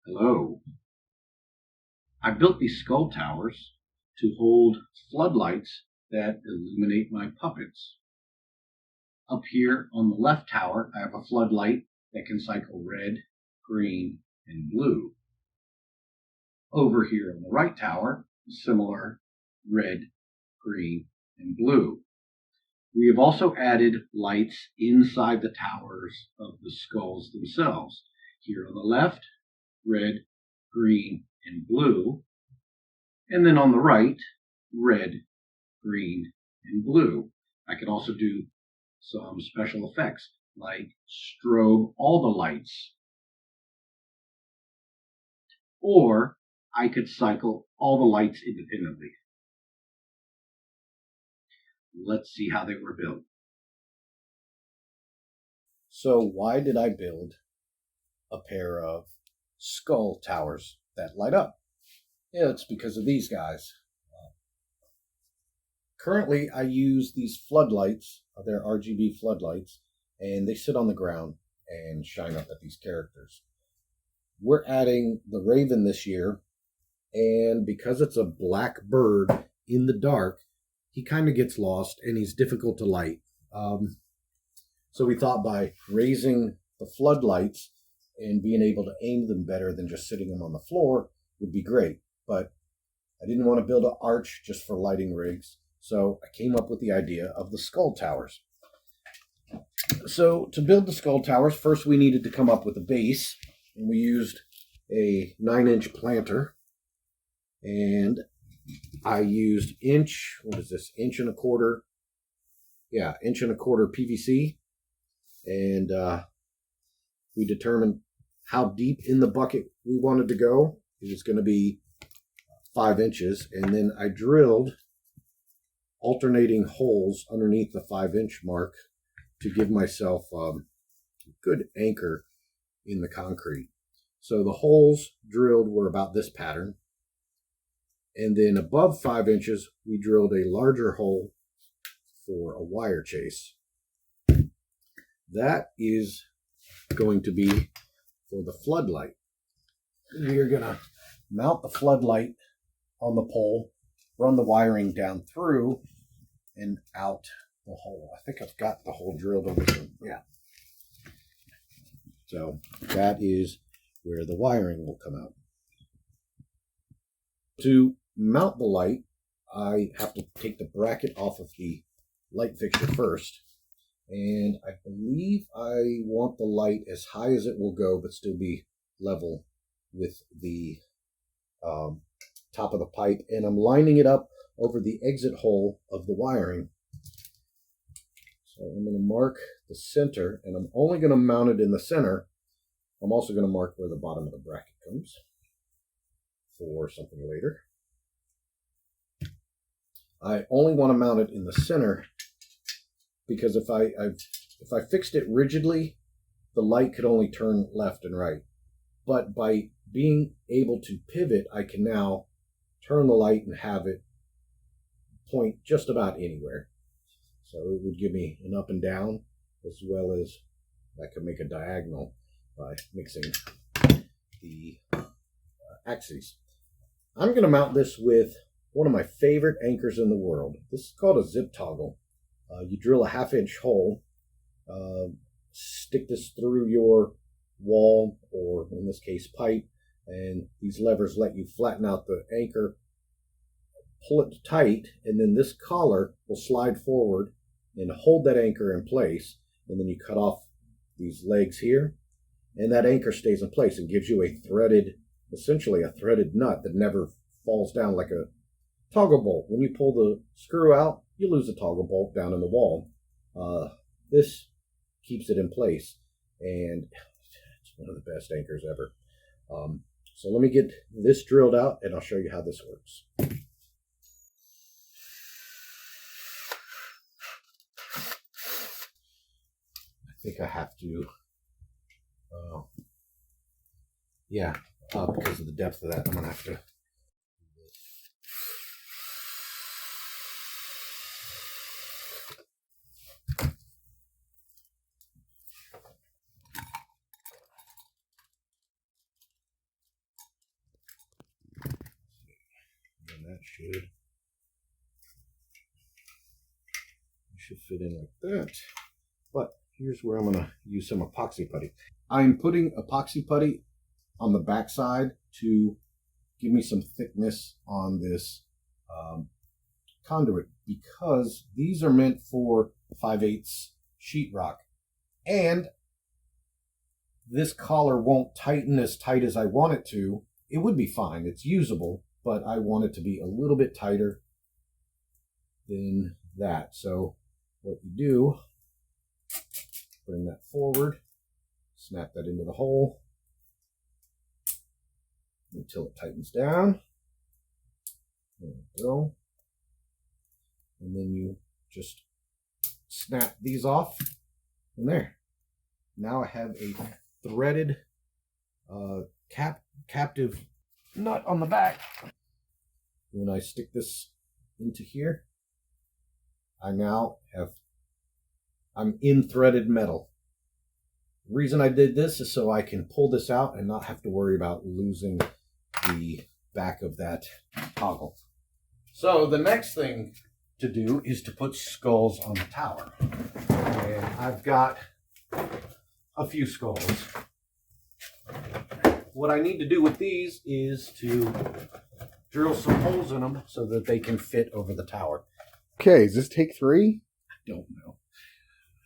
Hello. I built these skull towers to hold floodlights that illuminate my puppets. Up here on the left tower, I have a floodlight that can cycle red, green, and blue. Over here on the right tower, similar red, green, and blue. We have also added lights inside the towers of the skulls themselves. Here on the left, red, green, and blue. And then on the right, red, green, and blue. I could also do some special effects like strobe all the lights. Or I could cycle all the lights independently. Let's see how they were built. So why did I build a pair of skull towers that light up? Yeah, it's because of these guys. Currently, I use these floodlights. They're RGB floodlights, and they sit on the ground and shine up at these characters. We're adding the Raven this year, and because it's a black bird in the dark, he kind of gets lost and he's difficult to light. So we thought by raising the floodlights and being able to aim them better than just sitting them on the floor would be great. But I didn't want to build an arch just for lighting rigs, so I came up with the idea of the skull towers. So to build the skull towers, first we needed to come up with a base, and we used a 9-inch planter, and I used inch and a quarter PVC, and we determined how deep in the bucket we wanted to go. It was going to be 5 inches, and then I drilled alternating holes underneath the 5-inch mark to give myself a good anchor in the concrete. So the holes drilled were about this pattern, and then above 5 inches we drilled a larger hole for a wire chase. That is going to be for the floodlight. We're going to mount the floodlight on the pole, run the wiring down through and out the hole. I think I've got the hole drilled over here. Yeah. So that is where the wiring will come out. To mount the light, I have to take the bracket off of the light fixture first. And I believe I want the light as high as it will go, but still be level with the top of the pipe. And I'm lining it up over the exit hole of the wiring. So I'm going to mark the center, and I'm only going to mount it in the center. I'm also going to mark where the bottom of the bracket comes for something later. I only want to mount it in the center because if I fixed it rigidly, the light could only turn left and right. But by being able to pivot, I can now turn the light and have it point just about anywhere. So it would give me an up and down, as well as I could make a diagonal by mixing the axes. I'm going to mount this with one of my favorite anchors in the world. This is called a zip toggle. You drill a 1/2-inch hole, stick this through your wall, or in this case pipe, and these levers let you flatten out the anchor, pull it tight, and then this collar will slide forward and hold that anchor in place, and then you cut off these legs here, and that anchor stays in place and gives you essentially a threaded nut that never falls down like a toggle bolt. When you pull the screw out, you lose the toggle bolt down in the wall. This keeps it in place, and it's one of the best anchors ever. So let me get this drilled out, and I'll show you how this works. I think I have to, because of the depth of that, I'm going to have to. that should fit in like that. But here's where I'm going to use some epoxy putty. I'm putting epoxy putty on the back side to give me some thickness on this conduit, because these are meant for 5/8 sheetrock, and this collar won't tighten as tight as I want it to. It would be fine, it's usable, but I want it to be a little bit tighter than that. So what you do, bring that forward, snap that into the hole until it tightens down. There we go. And then you just snap these off, and there. Now I have a threaded captive nut on the back. When I stick this into here, I'm in threaded metal. The reason I did this is so I can pull this out and not have to worry about losing the back of that toggle. So the next thing to do is to put skulls on the tower. And I've got a few skulls. What I need to do with these is to drill some holes in them so that they can fit over the tower. Okay, does this take 3? I don't know.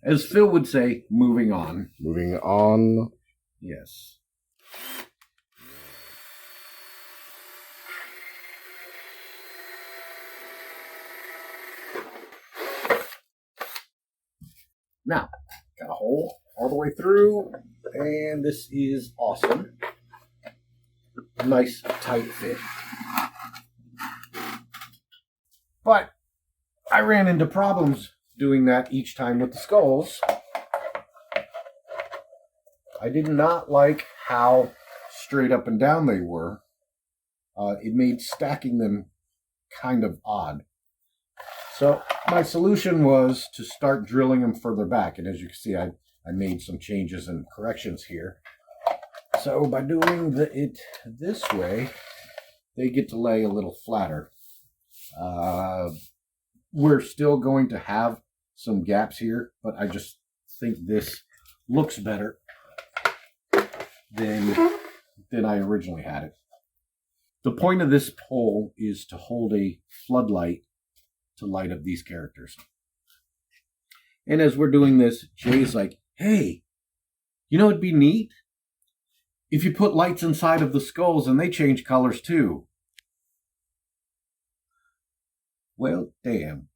As Phil would say, moving on. Moving on. Yes. Now, got a hole all the way through, and this is awesome. Nice, tight fit. But I ran into problems doing that each time with the skulls. I did not like how straight up and down they were. It made stacking them kind of odd. So my solution was to start drilling them further back. And as you can see, I made some changes and corrections here. So by doing it this way, they get to lay a little flatter. We're still going to have some gaps here, but I just think this looks better than I originally had it. The point of this pole is to hold a floodlight to light up these characters. And as we're doing this, Jay's like, hey, you know it'd be neat? If you put lights inside of the skulls and they change colors too. Well, damn.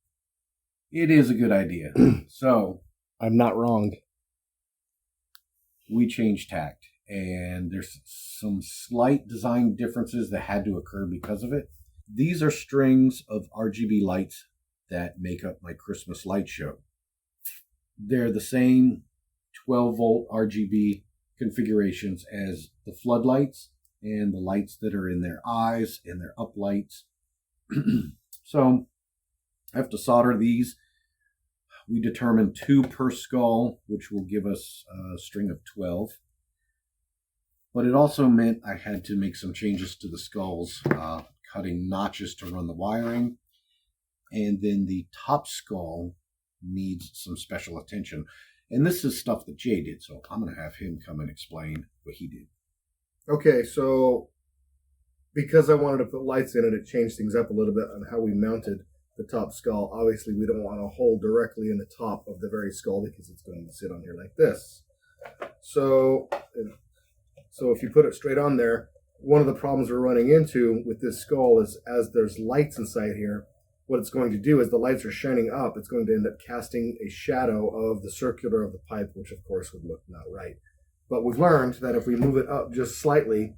It is a good idea. So, I'm not wrong. we changed tact. And there's some slight design differences that had to occur because of it. These are strings of RGB lights that make up my Christmas light show. They're the same 12-volt RGB configurations as the floodlights and the lights that are in their eyes and their uplights. So I have to solder these. We determined 2 per skull, which will give us a string of 12. But it also meant I had to make some changes to the skulls, cutting notches to run the wiring. And then the top skull needs some special attention. And this is stuff that Jay did, so I'm going to have him come and explain what he did. Okay, so because I wanted to put lights in it, it changed things up a little bit on how we mounted the top skull. Obviously, we don't want a hole directly in the top of the very skull because it's going to sit on here like this. So if you put it straight on there, one of the problems we're running into with this skull is as there's lights inside here, what it's going to do is the lights are shining up. It's going to end up casting a shadow of the circular of the pipe, which of course would look not right. But we've learned that if we move it up just slightly,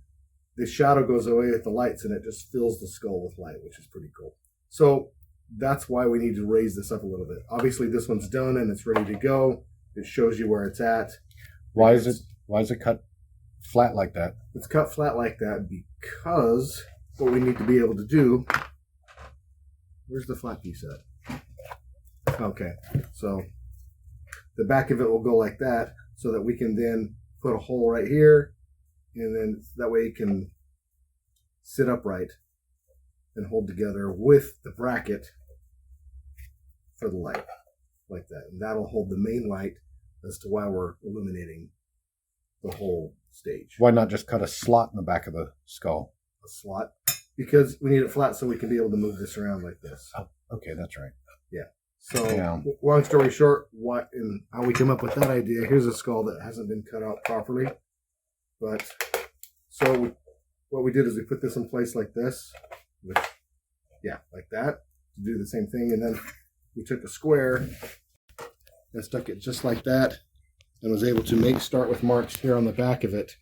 the shadow goes away with the lights and it just fills the skull with light, which is pretty cool. So that's why we need to raise this up a little bit. Obviously this one's done and it's ready to go. It shows you where it's at. Why is it cut flat like that? It's cut flat like that because what we need to be able to do, where's the flat piece at? Okay, so the back of it will go like that so that we can then put a hole right here and then that way it can sit upright and hold together with the bracket for the light, like that. And that'll hold the main light as to why we're illuminating the whole stage. Why not just cut a slot in the back of the skull? A slot, because we need it flat so we can be able to move this around like this. Oh, okay, that's right. Yeah. So, Yeah. long story short, what and how we came up with that idea. Here's a skull that hasn't been cut out properly, but what we did is we put this in place like this, like that, to do the same thing, and then we took a square and stuck it just like that, and was able to start with marks here on the back of it,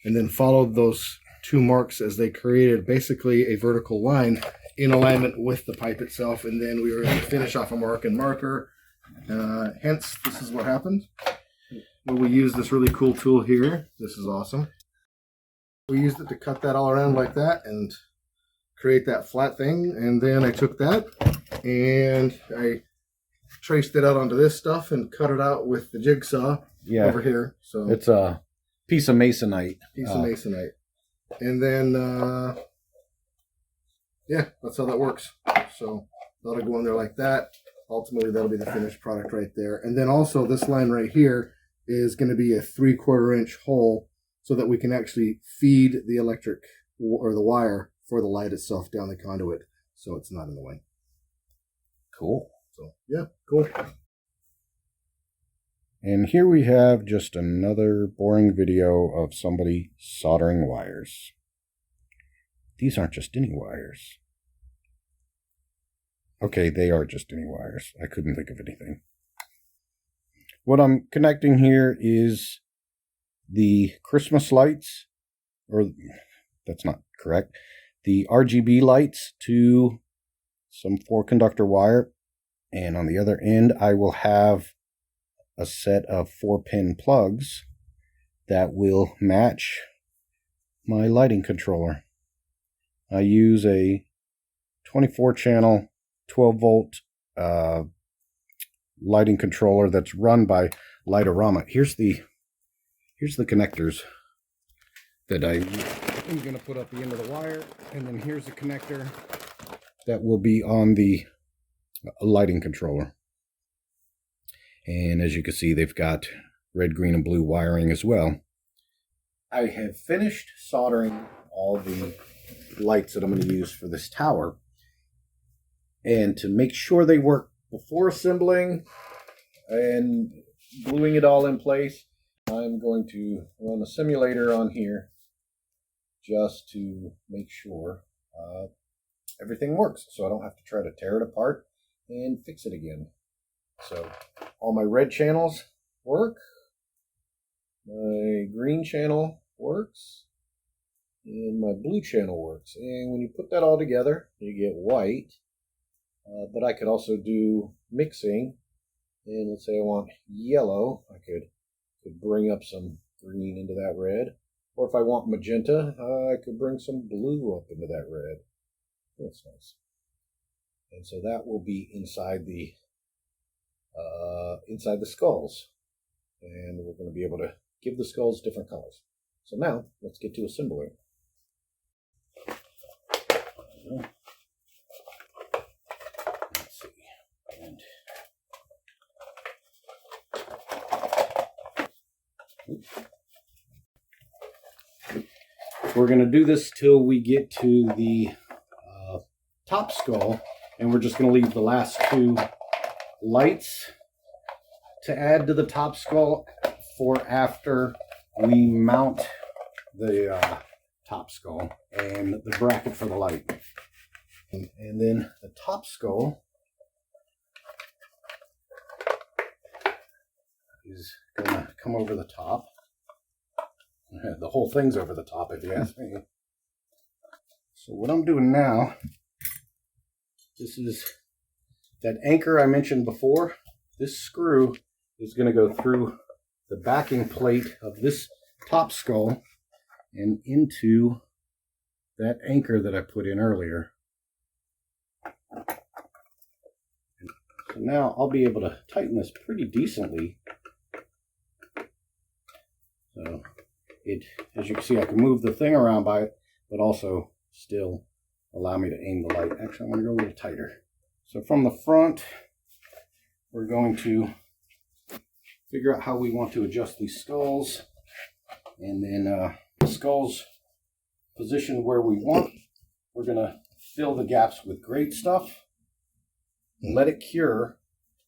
and then followed those two marks as they created basically a vertical line in alignment with the pipe itself, and then we were able to finish off a mark and marker. Hence, this is what happened. Well, we used this really cool tool here. This is awesome. We used it to cut that all around like that and create that flat thing, and then I took that and I traced it out onto this stuff and cut it out with the jigsaw over here. So it's a piece of masonite. And then that's how that works. So that'll go in there like that. Ultimately, that'll be the finished product right there. And then also this line right here is going to be a 3/4 inch hole so that we can actually feed the electric or the wire for the light itself down the conduit, so it's not in the way. Cool. So yeah, cool. And here we have just another boring video of somebody soldering wires. These aren't just any wires. Okay, they are just any wires. I couldn't think of anything. What I'm connecting here is the Christmas lights, or that's not correct, the RGB lights to some 4-conductor wire. And on the other end, I will have a set of 4-pin plugs that will match my lighting controller. I use a 24-channel, 12-volt lighting controller that's run by Lightorama. Here's the connectors that I'm going to put up the end of the wire, and then here's the connector that will be on the lighting controller. And as you can see, they've got red, green, and blue wiring as well. I have finished soldering all the lights that I'm going to use for this tower. And to make sure they work before assembling and gluing it all in place, I'm going to run a simulator on here just to make sure everything works, so I don't have to try to tear it apart and fix it again. So all my red channels work, my green channel works, and my blue channel works. And when you put that all together, you get white. But I could also do mixing, and let's say I want yellow, I could bring up some green into that red. Or if I want magenta, I could bring some blue up into that red. That's nice. And so that will be inside the skulls. And we're going to be able to give the skulls different colors. So now, let's get to assembling. Let's see. And we're going to do this till we get to the top skull, and we're just going to leave the last two lights to add to the top skull for after we mount the top skull and the bracket for the light. And then the top skull is going to come over the top. The whole thing's over the top, if you ask me. So what I'm doing now, this is that anchor I mentioned before. This screw is going to go through the backing plate of this top skull and into that anchor that I put in earlier. So now I'll be able to tighten this pretty decently. So it, as you can see, I can move the thing around by it, but also still allow me to aim the light. Actually, I'm going to go a little tighter. So from the front, we're going to figure out how we want to adjust these skulls. And then the skulls positioned where we want. We're going to fill the gaps with Great Stuff. Let it cure.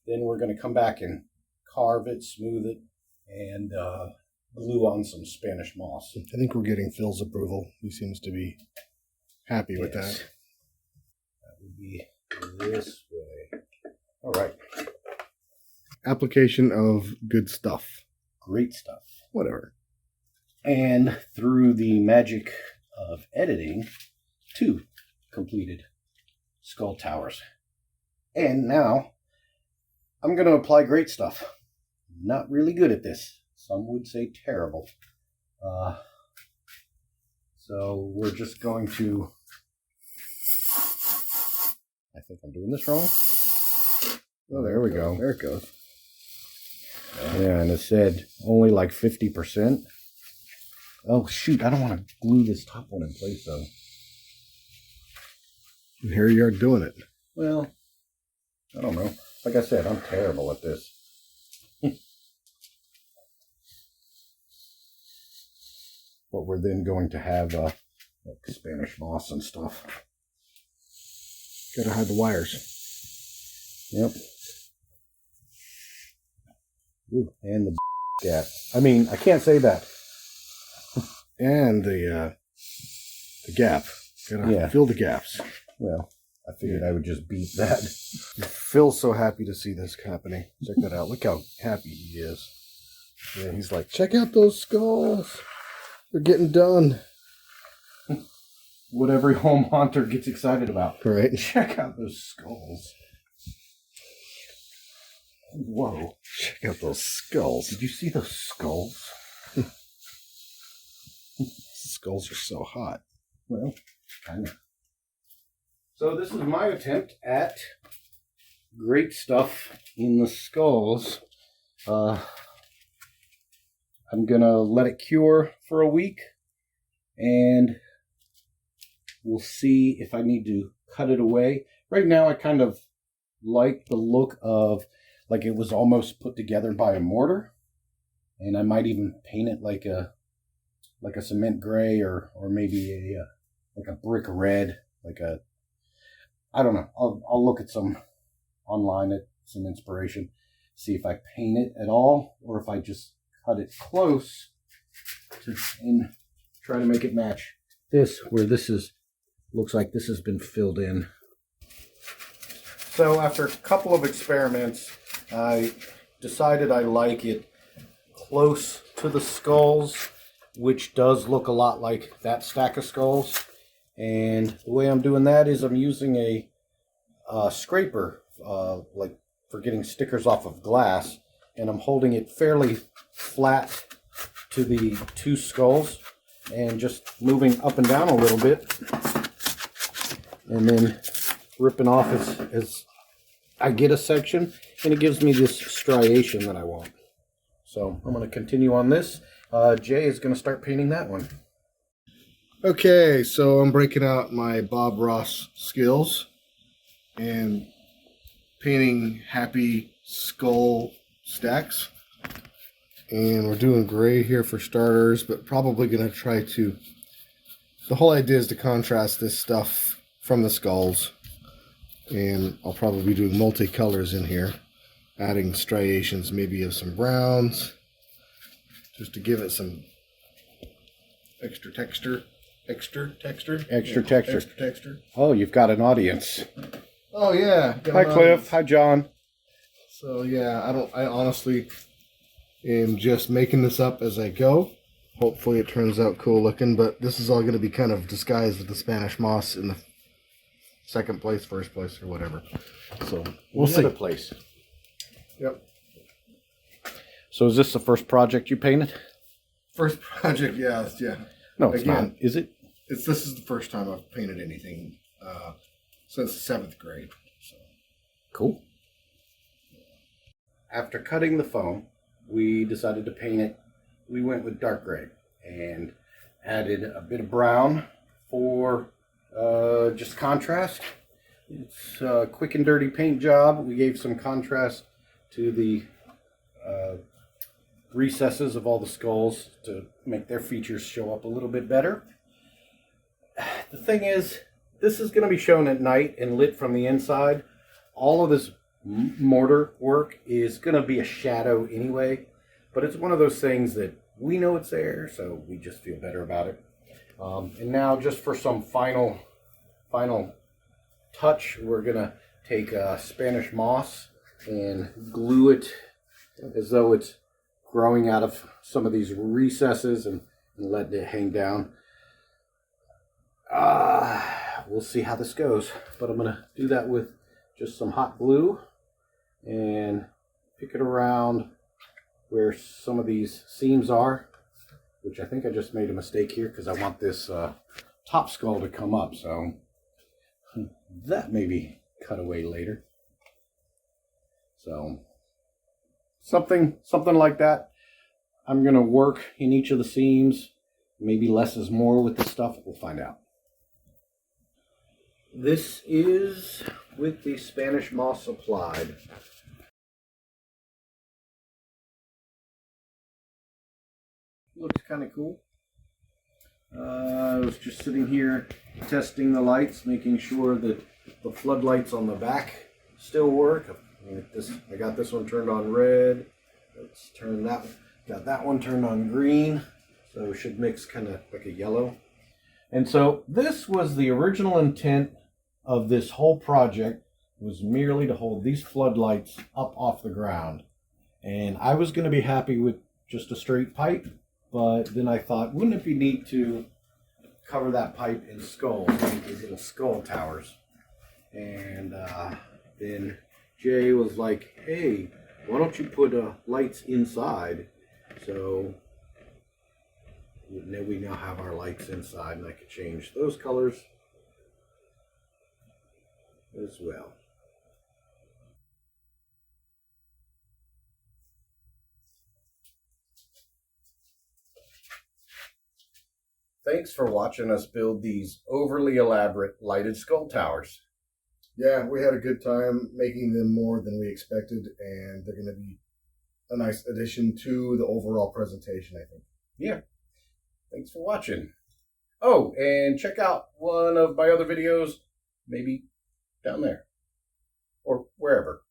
Then we're going to come back and carve it, smooth it, and glue on some Spanish moss. I think we're getting Phil's approval. He seems to be happy with that. That would be this way. All right. Application of good stuff. Great Stuff. Whatever. And through the magic of editing, 2 completed skull towers. And now I'm going to apply Great Stuff. Not really good at this. Some would say terrible. So we're just going to... I think I'm doing this wrong. Oh, there we go. There it goes. Yeah, and it said only like 50%. Oh, shoot. I don't want to glue this top one in place, though. And here you are doing it. Well, I don't know. Like I said, I'm terrible at this. But we're then going to have like Spanish moss and stuff. Gotta hide the wires. Yep. Ooh, and the gap. I mean, I can't say that. And the gap. Gotta fill the gaps. Well, I figured I would just beat that. Phil's so happy to see this happening. Check that out. Look how happy he is. Yeah, he's like, check out those skulls. They're getting done. What every home haunter gets excited about. Right. Check out those skulls. Whoa. Check out those skulls. Did you see those skulls? Skulls are so hot. Well, kind of. So this is my attempt at Great Stuff in the skulls. I'm going to let it cure for a week, and we'll see if I need to cut it away. Right now, I kind of like the look of, like it was almost put together by a mortar, and I might even paint it like a cement gray or maybe like a brick red, like a, I don't know. I'll look at some online at some inspiration, see if I paint it at all or if I just cut it close and try to make it match this, where this is, looks like this has been filled in. So after a couple of experiments, I decided I like it close to the skulls, which does look a lot like that stack of skulls. And the way I'm doing that is I'm using a scraper, like for getting stickers off of glass, and I'm holding it fairly flat to the 2 skulls and just moving up and down a little bit, and then ripping off as I get a section, and it gives me this striation that I want. So I'm going to continue on this. Jay is going to start painting that one. Okay, so I'm breaking out my Bob Ross skills and painting happy skull stacks. And we're doing gray here for starters, but probably going to try to... The whole idea is to contrast this stuff from the skulls. And I'll probably be doing multicolors in here, adding striations maybe of some browns, just to give it some extra texture. Extra texture. Oh, you've got an audience. Oh yeah. Hi Cliff. Hi John. So yeah, I honestly am just making this up as I go. Hopefully it turns out cool looking, but this is all going to be kind of disguised with the Spanish moss in the second place, first place, or whatever. So we'll see. Place. Yep. So is this the first project you painted? First project, yeah. No, it's Again, not. Is it? This is the first time I've painted anything since the 7th grade. So. Cool. After cutting the foam, we decided to paint it. We went with dark gray and added a bit of brown for just contrast. It's a quick and dirty paint job. We gave some contrast to the recesses of all the skulls to make their features show up a little bit better. The thing is, this is going to be shown at night and lit from the inside. All of this mortar work is going to be a shadow anyway, but it's one of those things that we know it's there, so we just feel better about it. And now, just for some final touch, we're going to take Spanish moss and glue it as though it's growing out of some of these recesses and let it hang down. We'll see how this goes, but I'm going to do that with just some hot glue and pick it around where some of these seams are, which I think I just made a mistake here because I want this top skull to come up, so that may be cut away later. So something like that. I'm going to work in each of the seams. Maybe less is more with this stuff. We'll find out. This is with the Spanish moss applied. Looks kind of cool. I was just sitting here testing the lights, making sure that the floodlights on the back still work. I got this one turned on red. Let's turn that one. Got that one turned on green. So it should mix kind of like a yellow. And so this was the original intent of this whole project, was merely to hold these floodlights up off the ground. And I was going to be happy with just a straight pipe, but then I thought, wouldn't it be neat to cover that pipe in skulls, these little skull towers? And then Jay was like, hey, why don't you put lights inside? So we now have our lights inside, and I could change those colors as well. Thanks for watching us build these overly elaborate lighted skull towers. Yeah, we had a good time making them more than we expected, and they're going to be a nice addition to the overall presentation, I think. Yeah. Thanks for watching. Oh, and check out one of my other videos, maybe down there or wherever.